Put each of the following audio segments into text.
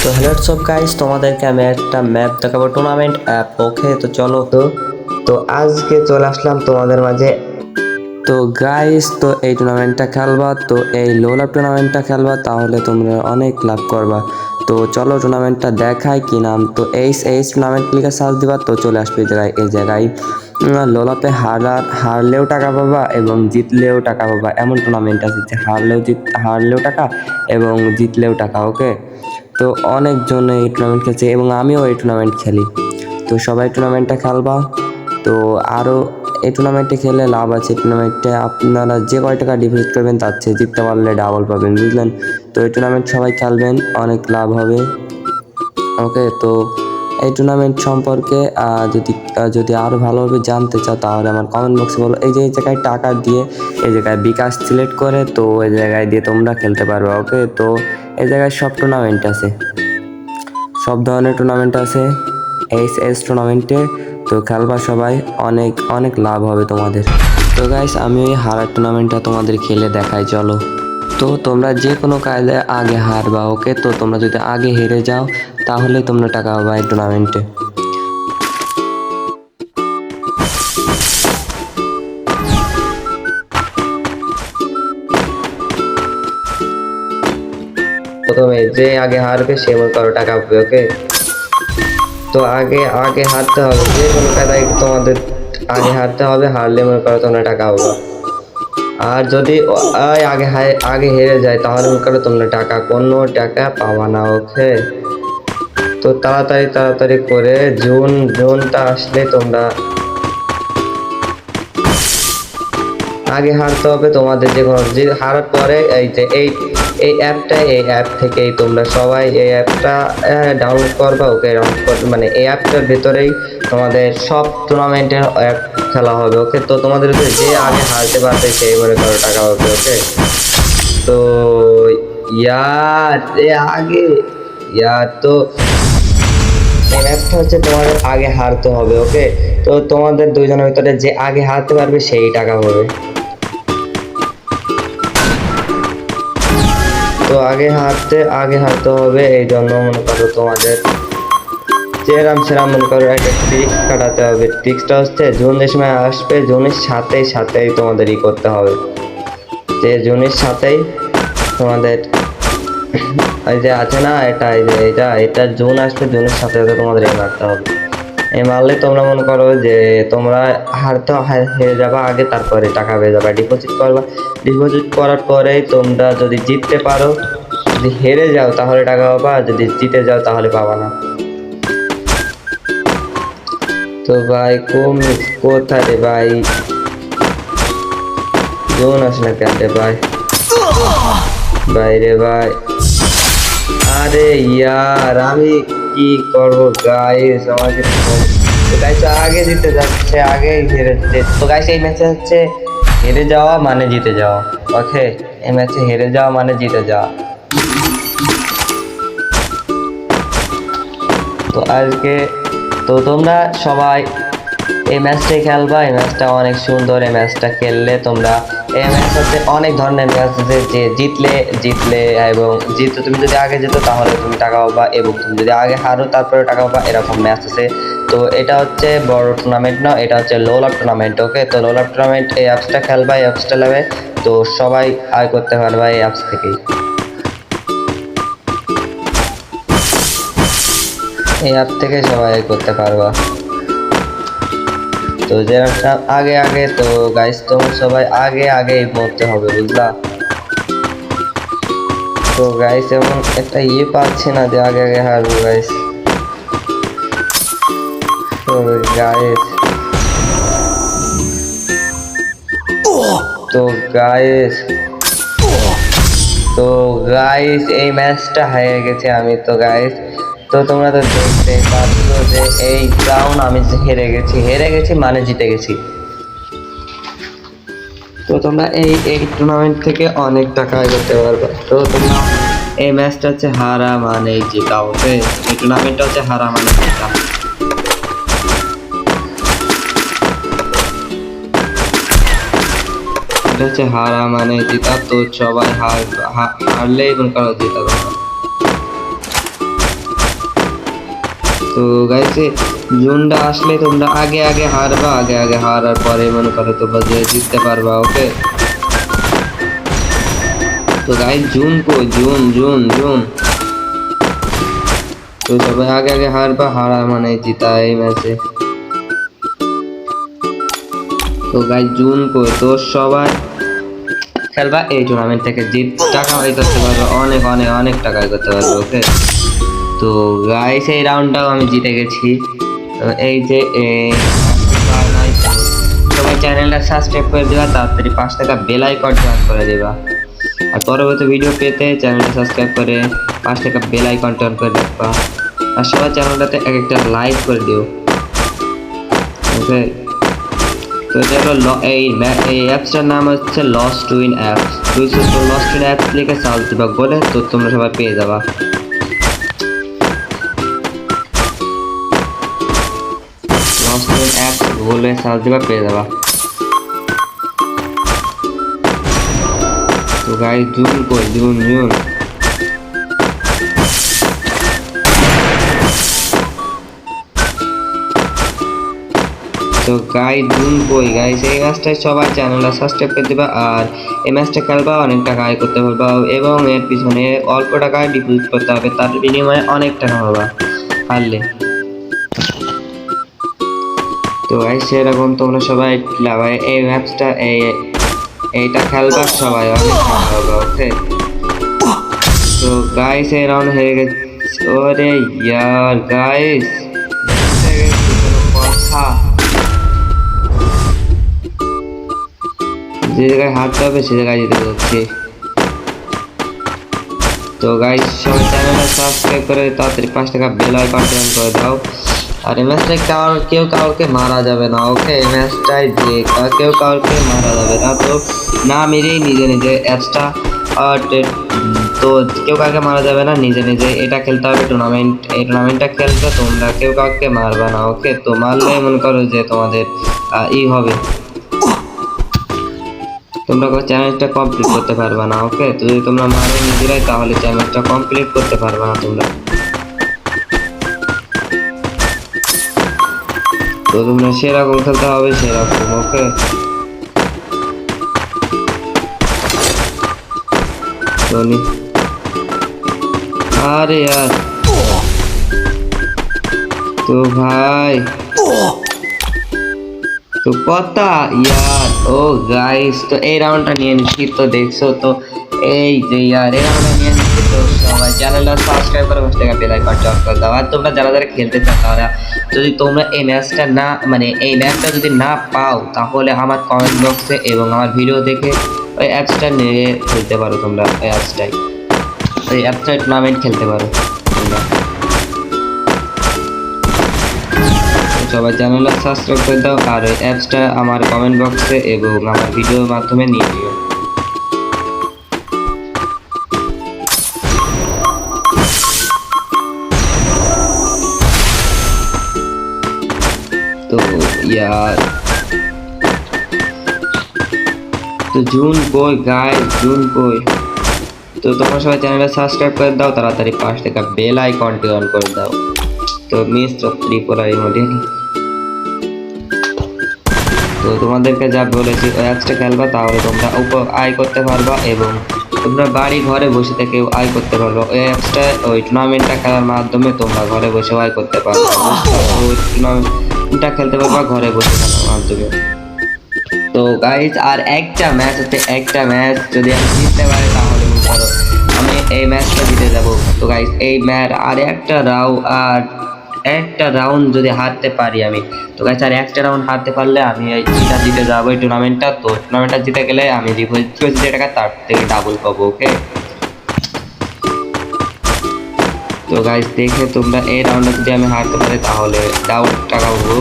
তো হ্যালো সব গাইস, তোমাদেরকে আমি একটা ম্যাপ দেখাবো, টুর্নামেন্ট অ্যাপ। ওকে, তো চলো। তো আজকে চলে আসলাম তোমাদের মাঝে। তো গাইস, তো এই টুর্নামেন্টটা খেলবা, তো এই লোল আপ টুর্নামেন্টটা খেলবা, তাহলে তোমরা অনেক লাভ করবা। তো চলো টুর্নামেন্টটা দেখাই। কি নাম? তো এই টুর্নামেন্ট লিখে সার্চ দিবা, তো চলে আসবে এই জায়গায় লোল আপে হারলেও টাকা পাবা এবং জিতলেও টাকা পাবা। এমন টুর্নামেন্ট আছে যে হারলেও টাকা এবং জিতলেও টাকা। ওকে, তো অনেকজন এই টুর্নামেন্ট খেলছে এবং আমিও এই টুর্নামেন্ট খেলি। তো সবাই টুর্নামেন্টটা খেলবা। তো আরও এই টুর্নামেন্টে খেলে লাভ আছে। টুর্নামেন্টে আপনারা যে কয় টাকা ডিপোজিট করবেন তার চেয়ে জিততে পারলে ডাবল পাবেন, বুঝলেন? তো এই টুর্নামেন্ট সবাই খেলবেন, অনেক লাভ হবে। ওকে, তো এই টুর্নামেন্ট সম্পর্কে যদি আরও ভালোভাবে জানতে চাও তাহলে আমার কমেন্ট বক্সে বলো। এই জায়গায় টাকা দিয়ে এই জায়গায় বিকাশ সিলেক্ট করে, তো এই জায়গায় দিয়ে তোমরা খেলতে পারবে। ওকে, তো এই জায়গায় সব টুর্নামেন্ট আছে, সব ধরনের টুর্নামেন্ট আছে এস টুর্নামেন্টে। তো খেলবা সবাই, অনেক অনেক লাভ হবে তোমাদের। তো গাইস, আমি ওই হারার টুর্নামেন্টটা তোমাদের খেলে দেখাই, চলো। তো তোমরা যে কোনো কাজে আগে হারবা। ওকে, তো তোমরা যদি আগে হেরে যাও তাহলে তোমরা টাকা পাবা এই টুর্নামেন্টে। প্রথমে যে আগে হারবে সে মনে করো টাকা পাবে। ওকে, তো আগে আগে হারতে হবে, যে কোনো কাদায় তোমাদের আগে হারতে হবে, হারলে মনে করো তোমরা টাকা পাবা। আর যদি আগে হেরে যায় তাহলে মনে করো তোমরা কোনো টাকা পাবা না। ওকে, তো তাড়াতাড়ি করে জুনটা আসলে তোমরা আগে হারতে হবে তোমাদের। যে হারার পরে এই অ্যাপ থেকেই তোমরা সবাই এই অ্যাপটা ডাউনলোড করবা। ওকে, মানে এই অ্যাপটার ভেতরেই তোমাদের সব টুর্নামেন্টের অ্যাপ খেলা হবে। ওকে, তো তোমাদের যে আগে হারতে পারবে সেই মনে করো টাকা হবে। ওকে, তো তো এই ম্যাচটা হচ্ছে তোমাদের আগে হারতে হবে। ওকে, তো তোমাদের দুইজনের ভিতরে যে আগে হারতে পারবে সেই টাকা পাবে। তো আগে হারতে হবে, এই জন্য মনে করো তোমাদের সেরাম মনে করো একটা ট্রিক্স কাটাতে হবে। ট্রিক্সটা হচ্ছে জুনের সময় আসবে, জুনের সাথেই তোমাদের করতে হবে। যে জুনের সাথেই তোমাদের এই যে আছে না, এটা জুন আসবে, জুনের সাথে তোমাদের মারতে হবে। এই মারলে তোমরা মনে করো যে তোমরা হেরে যাবা আগে, তারপরে টাকা পেয়ে যাবা। ডিপোজিট করার পরেই তোমরা যদি জিততে পারো, যদি হেরে যাও তাহলে টাকা পাবা, আর যদি জিতে যাও তাহলে পাবা না। তো ভাই কোথায় রে ভাই? জোন আসে না কেন রে ভাই? রে ভাই, আরে ইয়ার আমি কি করবো গাইস? আমাকে গাইস আগে জিতে যাচ্ছে, আগে হেরে যাচ্ছে। তো গাইস এই ম্যাচে হচ্ছে হেরে যাওয়া মানে জিতে যাওয়া। ওকে, এই ম্যাচে হেরে যাওয়া মানে জিতে যাওয়া। তো তো তোমরা সবাই এই ম্যাচটাই খেলবা। এই ম্যাচটা অনেক সুন্দর। এই ম্যাচটা খেললে তোমরা এই ম্যাচ হচ্ছে অনেক ধরনের ম্যাচ আছে, যে জিতলে এবং তুমি যদি আগে যেতো তাহলে তুমি টাকা পাবা, এবং তুমি যদি আগে হারো তারপরে টাকা পাবা, এরকম ম্যাচ আছে। তো এটা হচ্ছে বড় টুর্নামেন্ট না, এটা হচ্ছে লোল আপ টুর্নামেন্ট। ওকে, তো লোল আপ টুর্নামেন্ট এই অ্যাপসটা খেলবা, এই অ্যাপসটা নেবে, তো সবাই আয় করতে পারবা এই অ্যাপস থেকেই। এই অ্যাপ থেকে সবাই আয় করতে পারবা। তো যেটা আগে তো গাইস তোমরা সবাই আগে মরতে হবে, বুঝলা? তো গাইস এমন একটা পাচ্ছি না যে আগে হারবো গাইস। তো গাইস তো গাইস তো গাইস এই ম্যাচটা হেরে গেছে আমি। তো গাইস, তো তোমরা তো দেখতে পাচ্ছ যে এই রাউন্ড আমি হেরে গেছি মানে জিতে গেছি। তো তোমরা এই টুর্নামেন্ট থেকে অনেক টাকা আয় করতে পারবে। তো তোমরা এই ম্যাচটা হচ্ছে হারা মানে জেতা। ওকে, এই টুর্নামেন্টটা হচ্ছে হারা মানে জেতা। এটা হচ্ছে হারা মানে জেতা। তো সবাই হারলেই মনে করো জেতা। তো গাইস জুনটা আসলে তোমরা আগে আগে হারবা, আগে আগে হারার পরে মনে করো তোমরা যে জিততে পারবা। ওকে, তো গাইস জুন কই, জুন জুন জুন। তো সবাই আগে আগে হারবা, হারা মানে জিতা এই ম্যাচে। তো গাইস জুন কই, তো সবাই খেলবা এই টুর্নামেন্ট থেকে, জিত টাকা আয় করতে পারবে, অনেক অনেক অনেক টাকা আয় করতে পারবে। ওকে, তো গাইস এই রাউন্ডটাও আমি জিতে গেছি। তো এই যে সবাই চ্যানেলটা সাবস্ক্রাইব করে দিবা, তাড়াতাড়ি 5 টাকা বেল আইকনটা অন করে দিবা। আর পরবর্তী ভিডিও পেতে চ্যানেলটা সাবস্ক্রাইব করে 5 টাকা বেল আইকনটা অন করে রাখবা। আর সবাই চ্যানেলটাতে এক একটা লাইক করে দিও। ওকে, তো এটা হলো এই অ্যাপসটার নাম হচ্ছে lost to win apps. Lost to win apps লিখে সার্চ দিবা বলে, তো তোমরা সবাই পেয়ে যাবা। লস্ট টু উইন অ্যাপস বলে সার্চ দিবা, পেয়ে যাবা। তো গাইস জুন কই, জুন জুন। তো গাইস জুন কই, গাইস এই ম্যাচটায় সবাই চ্যানেলটা সাবস্ক্রাইব করে দিবা। আর এই ম্যাচটা খেলবা, অনেক টাকা আয় করতে পারবা এবং এর পিছনে অল্প টাকায় ডিপোজিট করতে হবে, তার বিনিময়ে অনেক টাকা পাবা পারলে। তো গাইস সেরকম তোমরা সবাই খেলাবা এই ম্যাচটা, এইটা খেলবা সবাই, অনেক টাকা পাবা। ওকে, তো গাইস এই রাউন্ড হেরে গেছে। ওরে ইয়ার গাইস, কথা যে জায়গায় হারতে হবে সে জায়গায় যেতে যাচ্ছে। তো গাইস সবাই চ্যানেলটা সাবস্ক্রাইব করে তাড়াতাড়ি 5 টাকা বেল আইকনটা অন করে দাও। আর এই ম্যাচটায় কেউ কাউকে মারা যাবে না। ওকে, এই ম্যাচটায় যে কেউ কাউকে মারা যাবে না, তো না মেরেই নিজে নিজে অ্যাপসটা, তো কেউ কাউকে মারা যাবে না, নিজে নিজে এটা খেলতে হবে টুর্নামেন্ট। এই টুর্নামেন্টটা খেলতে তোমরা কেউ কাউকে মারবা না। ওকে, তো মারলে মনে করো যে তোমাদের হবে, তোমরা চ্যালেঞ্জটা কমপ্লিট করতে পারবে না। ওকে, তো যদি তোমরা মারো নিজেরাই, তাহলে চ্যালেঞ্জটা কমপ্লিট করতে পারবে না তোমরা। তো তোমরা সেরকম খেলতে হবে, সেরকম। ওকে, আরে यार, তো ভাই তো কথা ইয়ার। ও গাইস, তো এই রাউন্ডটা নিয়ে নিচ্ছি, তো দেখছো তো এই যে ইয়ার এই রাউন্ডটা নিয়ে নিচ্ছি। তো সবাই চ্যানেলটা সাবস্ক্রাইব করে 5 টাকা বেল আইকনটা অন করে দাও। আর তোমরা যারা যারা খেলতে চাও তারা, যদি তোমরা এই ম্যাচটা না মানে এই ম্যাচটা যদি না পাও, তাহলে আমার কমেন্ট বক্সে এবং আমার ভিডিও দেখে ওই অ্যাপসটা নিয়ে খেলতে পারো। তোমরা ওই অ্যাপসটাই টুর্নামেন্ট খেলতে পারো তোমরা। সবাই চ্যানেলটা সাবস্ক্রাইব করে দাও, আর ওই অ্যাপসটা আমার কমেন্ট বক্সে এবং আমার ভিডিওর মাধ্যমে নিয়ে নিও। তো ইয়ার, তো জুন কই গাইস, জুন কই। তো তোমরা সবাই চ্যানেলটা সাবস্ক্রাইব করে দাও, তাড়াতাড়ি 5 টাকা বেল আইকনটি অন করে দাও। তো মিস্ট অফ ত্রিপুরার মডেল, তো তোমাদেরকে যা বলেছি ওই অ্যাপসটা খেলবা, তাহলে তোমরা আয় করতে পারবা এবং তোমরা বাড়ি ঘরে বসে থেকেও আয় করতে পারবা। ওই অ্যাপসটা ওই টুর্নামেন্টটা খেলার মাধ্যমে তোমরা ঘরে বসে আয় করতে পারবা। ওই টুর্নামেন্টটা খেলতে পারবা ঘরে বসে খেলার মাধ্যমে। তো গাইজ আর একটা ম্যাচ হচ্ছে, একটা ম্যাচ যদি আমি জিততে পারি তাহলে ধরো আমি এই ম্যাচটা জিতে যাব। তো গাইজ এই ম্যাচ আর একটা রাউন্ড যদি হারতে পারি আমি, তো গাইজ আর একটা রাউন্ড হারতে পারলে আমি এইটা জিতে যাবো এই টুর্নামেন্টটা। তো টুর্নামেন্টটা জিতে গেলে আমি ডিপোজিট করেছি যে টাকা, তার থেকে ডাবল পাবো। ওকে, তো গাইজ দেখে তোমরা এই রাউন্ডে যদি আমি হারতে পারি তাহলে ডাবল টাকা পাবো।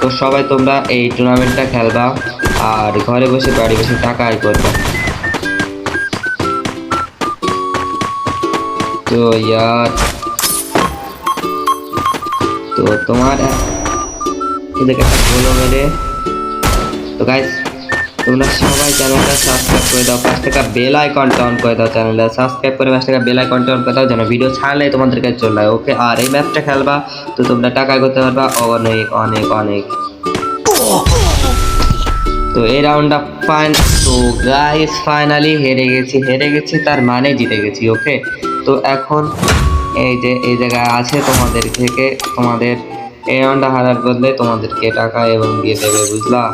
তো সবাই তোমরা এই টুর্নামেন্টটা খেলবা আর ঘরে বসে বাড়ি বসে টাকা আয় করবা। তো ইয়ার, তো তোমার এদিকে একটা গোল মেরে, তো গাইস তোমরা সবাই চ্যানেলটা সাবস্ক্রাইব করে দাও, পাঁচ টাকা বেল আইকনটা অন করে দাও, চ্যানেলটা সাবস্ক্রাইব করে পাঁচ টাকা বেল আইকনটা অন করে দাও যেন ভিডিও ছাড়লে তোমাদের কাছে চলে যায়। ওকে, আর এই ম্যাপটা খেলবা তো তোমরা টাকা করতে পারবা অনেক অনেক অনেক। তো এই রাউন্ডটা তো গাইস ফাইনালি হেরে গেছি তার মানে জিতে গেছি। ওকে, তো এখন এই যে এই জায়গায় আছে তোমাদের থেকে, তোমাদের এই রাউন্ডটা হারার বদলে তোমাদেরকে টাকা এবং দিয়ে দেবে, বুঝলা?